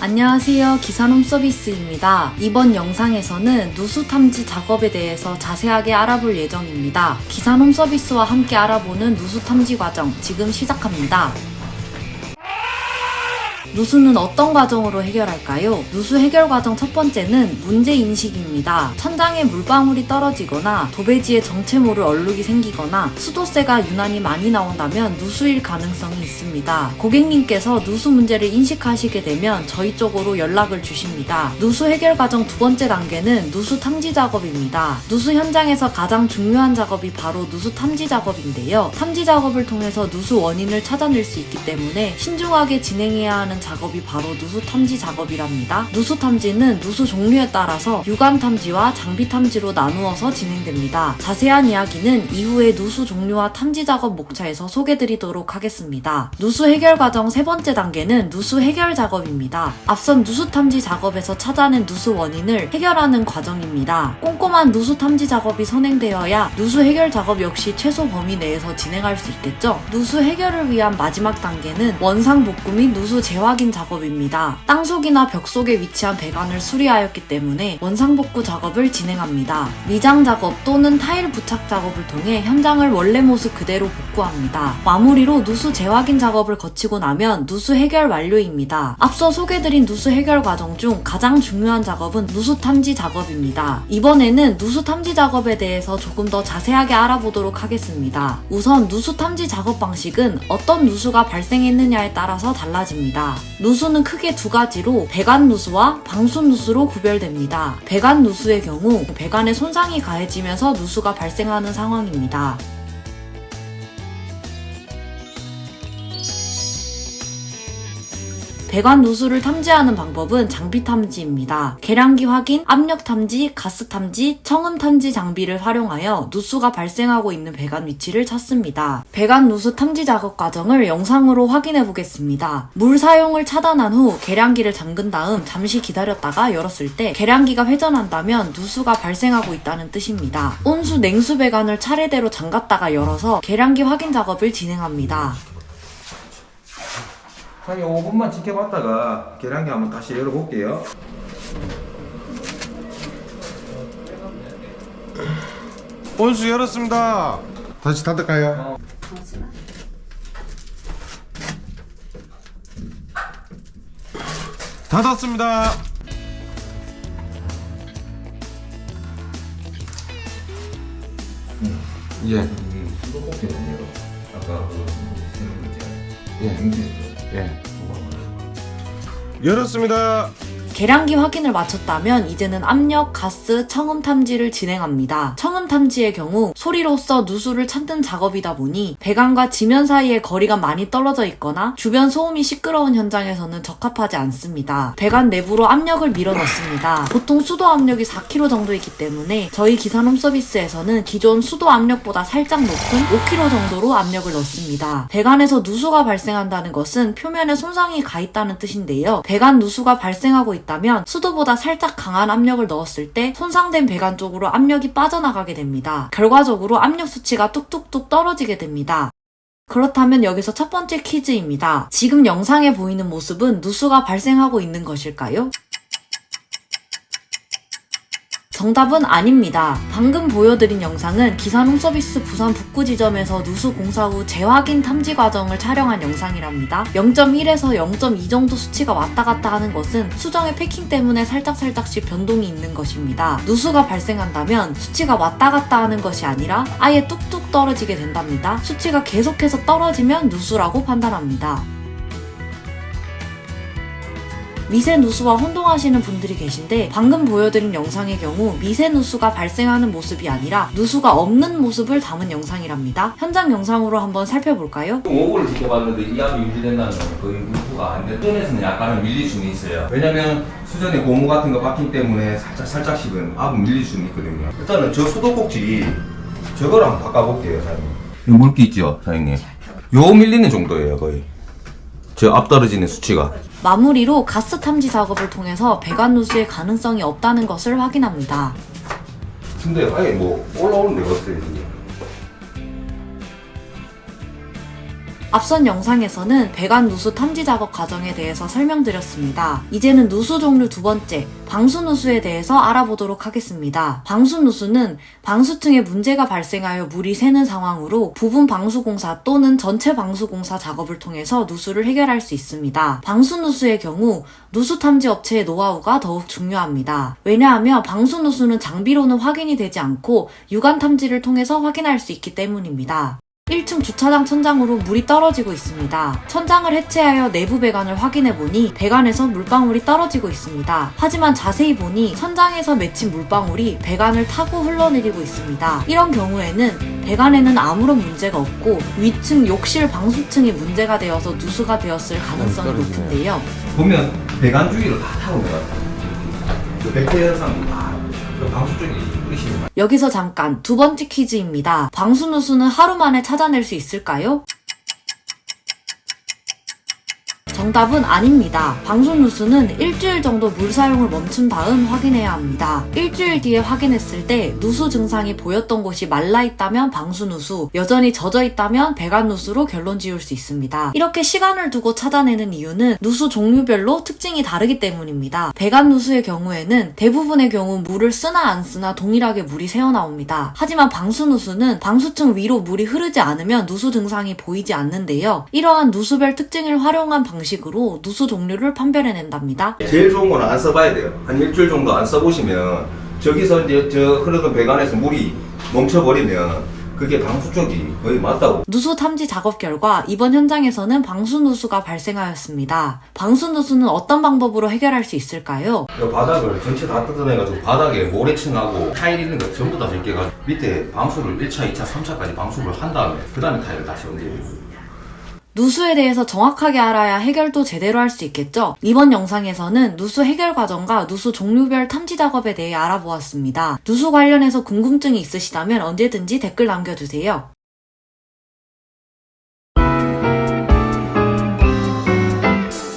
안녕하세요. 기사놈 서비스입니다. 이번 영상에서는 누수 탐지 작업에 대해서 자세하게 알아볼 예정입니다. 기사놈 서비스와 함께 알아보는 누수 탐지 과정 지금 시작합니다. 누수는 어떤 과정으로 해결할까요? 누수 해결 과정 첫 번째는 문제인식입니다. 천장에 물방울이 떨어지거나 도배지에 정체모를 얼룩이 생기거나 수도세가 유난히 많이 나온다면 누수일 가능성이 있습니다. 고객님께서 누수 문제를 인식하시게 되면 저희 쪽으로 연락을 주십니다. 누수 해결 과정 두 번째 단계는 누수 탐지 작업입니다. 누수 현장에서 가장 중요한 작업이 바로 누수 탐지 작업인데요. 탐지 작업을 통해서 누수 원인을 찾아낼 수 있기 때문에 신중하게 진행해야 하는 작업이 바로 누수 탐지 작업이랍니다. 누수 탐지는 누수 종류에 따라서 유관 탐지와 장비 탐지로 나누어서 진행됩니다. 자세한 이야기는 이후에 누수 종류와 탐지 작업 목차에서 소개드리도록 하겠습니다. 누수 해결 과정 세 번째 단계는 누수 해결 작업입니다. 앞선 누수 탐지 작업에서 찾아낸 누수 원인을 해결하는 과정입니다. 꼼꼼한 누수 탐지 작업이 선행되어야 누수 해결 작업 역시 최소 범위 내에서 진행할 수 있겠죠. 누수 해결을 위한 마지막 단계는 원상 복구 및 누수 재확인 작업입니다. 땅속이나 벽 속에 위치한 배관을 수리하였기 때문에 원상복구 작업을 진행합니다. 미장 작업 또는 타일 부착 작업을 통해 현장을 원래 모습 그대로 복구합니다. 마무리로 누수 재확인 작업을 거치고 나면 누수 해결 완료입니다. 앞서 소개드린 누수 해결 과정 중 가장 중요한 작업은 누수 탐지 작업입니다. 이번에는 누수 탐지 작업에 대해서 조금 더 자세하게 알아보도록 하겠습니다. 우선 누수 탐지 작업 방식은 어떤 누수가 발생했느냐에 따라서 달라집니다. 누수는 크게 두 가지로 배관 누수와 방수 누수로 구별됩니다. 배관 누수의 경우 배관에 손상이 가해지면서 누수가 발생하는 상황입니다. 배관 누수를 탐지하는 방법은 장비 탐지입니다. 계량기 확인, 압력 탐지, 가스 탐지, 청음 탐지 장비를 활용하여 누수가 발생하고 있는 배관 위치를 찾습니다. 배관 누수 탐지 작업 과정을 영상으로 확인해 보겠습니다. 물 사용을 차단한 후 계량기를 잠근 다음 잠시 기다렸다가 열었을 때 계량기가 회전한다면 누수가 발생하고 있다는 뜻입니다. 온수, 냉수 배관을 차례대로 잠갔다가 열어서 계량기 확인 작업을 진행합니다. 한 5분만 지켜봤다가 계량기 한번 다시 열어볼게요. 온수 열었습니다. 다시 닫을까요? 닫았습니다. 예. 수도 꼭지는요. 아까 그 쓰는 거 있잖아요. 예. 예. 열었습니다. 계량기 확인을 마쳤다면 이제는 압력, 가스, 청음 탐지를 진행합니다. 청음 탐지의 경우 소리로써 누수를 찾는 작업이다 보니 배관과 지면 사이의 거리가 많이 떨어져 있거나 주변 소음이 시끄러운 현장에서는 적합하지 않습니다. 배관 내부로 압력을 밀어 넣습니다. 보통 수도 압력이 4kg 정도이기 때문에 저희 기사놈 서비스에서는 기존 수도 압력보다 살짝 높은 5kg 정도로 압력을 넣습니다. 배관에서 누수가 발생한다는 것은 표면에 손상이 가 있다는 뜻인데요. 배관 누수가 발생하고 있다면 수도보다 살짝 강한 압력을 넣었을 때 손상된 배관 쪽으로 압력이 빠져나가게 됩니다. 결과적으로 압력 수치가 뚝뚝뚝 떨어지게 됩니다. 그렇다면 여기서 첫 번째 퀴즈입니다. 지금 영상에 보이는 모습은 누수가 발생하고 있는 것일까요? 정답은 아닙니다. 방금 보여드린 영상은 기사놈 서비스 부산 북구 지점에서 누수 공사 후 재확인 탐지 과정을 촬영한 영상이랍니다. 0.1에서 0.2 정도 수치가 왔다 갔다 하는 것은 수정의 패킹 때문에 살짝씩 변동이 있는 것입니다. 누수가 발생한다면 수치가 왔다 갔다 하는 것이 아니라 아예 뚝뚝 떨어지게 된답니다. 수치가 계속해서 떨어지면 누수라고 판단합니다. 미세 누수와 혼동하시는 분들이 계신데 방금 보여드린 영상의 경우 미세 누수가 발생하는 모습이 아니라 누수가 없는 모습을 담은 영상이랍니다. 현장 영상으로 한번 살펴볼까요? 5호를 지켜봤는데 이 압이 유지된다는 건 거의 누수가 안 돼. 수전에서는 약간은 밀릴 수는 있어요. 왜냐면 수전에 고무 같은 거 박힌 때문에 살짝씩은 압은 밀릴 수는 있거든요. 일단은 저 수도 꼭지 저거랑 바꿔볼게요, 사장님. 이 물기 있죠, 사장님? 요 밀리는 정도예요, 거의. 저 앞 떨어지는 수치가. 마무리로 가스 탐지 작업을 통해서 배관 누수의 가능성이 없다는 것을 확인합니다. 근데 아예 뭐 올라오는 데가 없어요, 지금. 앞선 영상에서는 배관 누수 탐지 작업 과정에 대해서 설명드렸습니다. 이제는 누수 종류 두 번째, 방수 누수에 대해서 알아보도록 하겠습니다. 방수 누수는 방수층에 문제가 발생하여 물이 새는 상황으로 부분 방수공사 또는 전체 방수공사 작업을 통해서 누수를 해결할 수 있습니다. 방수 누수의 경우 누수 탐지 업체의 노하우가 더욱 중요합니다. 왜냐하면 방수 누수는 장비로는 확인이 되지 않고 육안 탐지를 통해서 확인할 수 있기 때문입니다. 1층 주차장 천장으로 물이 떨어지고 있습니다. 천장을 해체하여 내부 배관을 확인해보니 배관에서 물방울이 떨어지고 있습니다. 하지만 자세히 보니 천장에서 맺힌 물방울이 배관을 타고 흘러내리고 있습니다. 이런 경우에는 배관에는 아무런 문제가 없고 위층 욕실 방수층이 문제가 되어서 누수가 되었을 가능성이 높은데요. 보면 배관 주위로 다 타고 내려가요. 그 백태 현상도 다 방수 쪽이 뿌리시는 거예요. 여기서 잠깐 두 번째 퀴즈입니다. 방수 누수는 하루 만에 찾아낼 수 있을까요? 정답은 아닙니다. 방수 누수는 일주일 정도 물 사용을 멈춘 다음 확인해야 합니다. 일주일 뒤에 확인했을 때 누수 증상이 보였던 곳이 말라 있다면 방수 누수, 여전히 젖어 있다면 배관 누수로 결론 지을 수 있습니다. 이렇게 시간을 두고 찾아내는 이유는 누수 종류별로 특징이 다르기 때문입니다. 배관 누수의 경우에는 대부분의 경우 물을 쓰나 안 쓰나 동일하게 물이 새어나옵니다. 하지만 방수 누수는 방수층 위로 물이 흐르지 않으면 누수 증상이 보이지 않는데요. 이러한 누수별 특징을 활용한 방식으로 누수 종류를 판별해낸답니다. 제일 좋은 건 안 써봐야 돼요. 한 일주일 정도 안 써보시면 저기서 이제 저 흐르던 배관에서 물이 멈춰버리면 그게 방수 쪽이 거의 맞다고. 누수 탐지 작업 결과 이번 현장에서는 방수 누수가 발생하였습니다. 방수 누수는 어떤 방법으로 해결할 수 있을까요? 이 바닥을 전체 다 뜯어내가지고 바닥에 모래층하고 타일 있는 거 전부 다 제껴가지고 밑에 방수를 1차, 2차, 3차까지 방수를 한 다음에 그 다음에 타일을 다시 얹어요. 누수에 대해서 정확하게 알아야 해결도 제대로 할 수 있겠죠? 이번 영상에서는 누수 해결 과정과 누수 종류별 탐지 작업에 대해 알아보았습니다. 누수 관련해서 궁금증이 있으시다면 언제든지 댓글 남겨주세요.